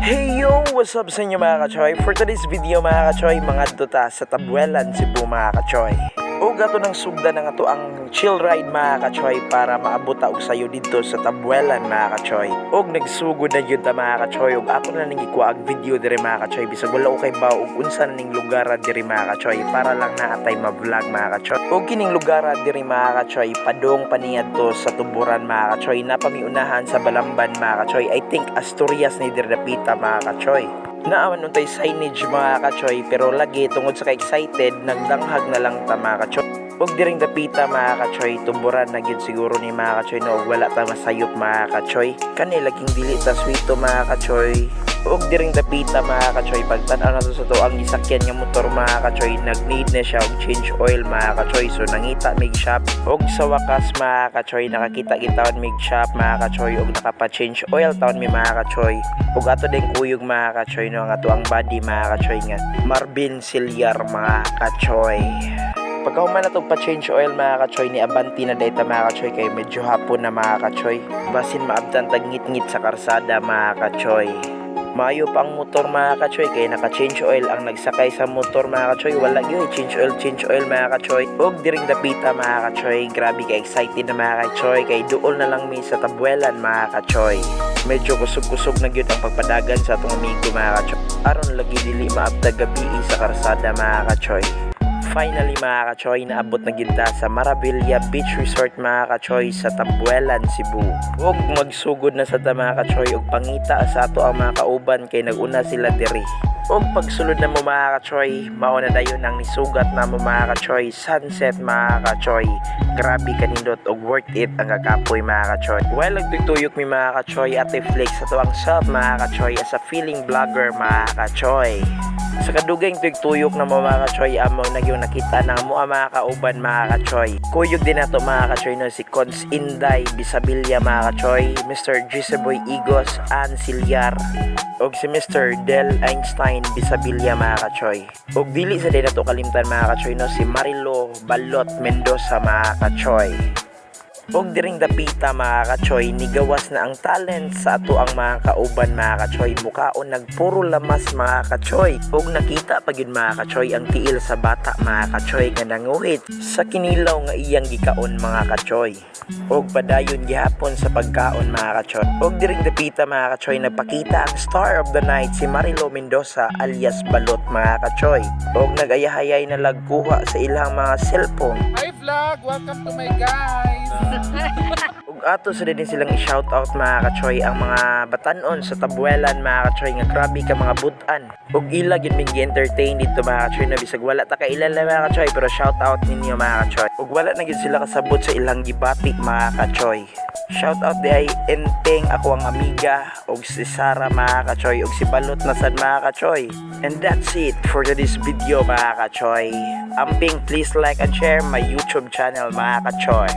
Hey yo! What's up sa inyo mga kachoy? For today's video mga kachoy, mga duta sa Tabuelan, Cebu mga kachoy. O gato ng sugda na nga to ang chill ride mga kachoy para maabot og sayo dito sa Tabuelan mga kachoy. Og nagsugod na yun ta mga kachoy, og ako na ning ikuha ang video dire mga kachoy bisag wala ko kay bao og unsa na ning lugar dire mga kachoy para lang naatay ma-vlog mga kachoy. Og kining lugar dire mga kachoy padong paniadto sa Tuburan mga kachoy na pamiunahan sa Balamban mga kachoy. I think Asturias ni dire dapita mga kachoy. Naaman untay signage mga kachoy pero lagi tungod sa ka-excited nagdanghag na lang ta mga kachoy. Og diring dapita mga kachoy, Tuburan na gyud siguro ni mga kachoy no og wala ta masayop mga kachoy. Kani laging dili ta sweeto mga kachoy. Og diring dapita mga kachoy pagtan-aw na to sa to ang gisakyan nga motor mga kachoy nag-need na siya og change oil mga kachoy. So nangita mig shop og sa wakas mga kachoy nakakita gitawon mig shop mga kachoy og nakapa-change oil taon mi mga kachoy. Og ato ding kuyog mga kachoy no ang ato ang body mga kachoy nga Marvin Silyar mga kachoy. Pagkahuman na itong pa-change oil mga kachoy ni Abanti na data mga kachoy kay medyo hapon na mga kachoy. Basin maabdan tagngit-ngit sa karsada mga kachoy. Maayo pa ang motor mga kachoy kay naka-change oil ang nagsakay sa motor mga kachoy. Wala yun change oil mga kachoy. Og diring dapita mga kachoy. Grabe ka excited na mga kachoy kay duol na lang mi sa Tabuelan mga kachoy. Medyo kusog-kusog na gyud ang pagpadagan sa atong amigo mga kachoy. Aron lagi dili maabtag gabi sa karsada mga kachoy. Finally mga kachoy, naabot na ginta sa Maravilla Beach Resort mga kachoy sa Tabuelan, Cebu. Og magsugod na sa ta mga kachoy og pangita sa ato ang mga kauban kay naguna sila diri. Og pagsulod na mo mga kachoy, mao na dayon ang nisugat na mo mga kachoy, sunset mga kachoy. Grabe kanindot og worth it ang kakapoy mga kachoy. While nagtuyok mi mga kachoy at i-flex sa to ang self mga kachoy as a feeling vlogger mga kachoy. Sa kadugay tuyok na mo mga kachoy among nagyong nakita na mo ang mga kauban mga kachoy. Kuyog din nato mga kachoy no si Cons Inday Bisabilia mga kachoy, Mr. Giseboy Igos Ann Silyar og si Mr. Del Einstein Bisabilia mga kachoy. Og dili sa din nato kalimtan mga kachoy no si Marilo Balot Mendoza mga kachoy. Og diring dapita mga kachoy, nigawas na ang talent sa ato ang mga kauban mga kachoy. Mukaon nagpuro lamas mga kachoy. Og nakita pa gyud mga kachoy ang tiil sa bata mga kachoy nga nanguhit sa kinilaw nga iyang gikaon mga kachoy. Og padayon gihapon sa pagkaon mga kachoy. Og diring dapita mga kachoy, nagpakita ang star of the night si Marilo Mendoza alias Balot mga kachoy. Og nagayahayay na lagkuha sa ilang mga cellphone. Hi vlog! Welcome to my guys! Ug ato sa din silang i-shoutout mga kachoy ang mga batanon sa Tabuelan mga kachoy nga grabe ka mga butan. Ug ila gyud ming gi-entertain dito mga kachoy na bisag wala ta kailala mga kachoy pero shoutout ninyo mga kachoy. Ug wala na gyud sila kasabot sa ilang gibati mga kachoy. Shoutout di ay Enteng ako ang amiga ug si Sara mga kachoy ug si Balot na sad mga kachoy. And that's it for this video mga kachoy. Amping please like and share my YouTube channel mga kachoy.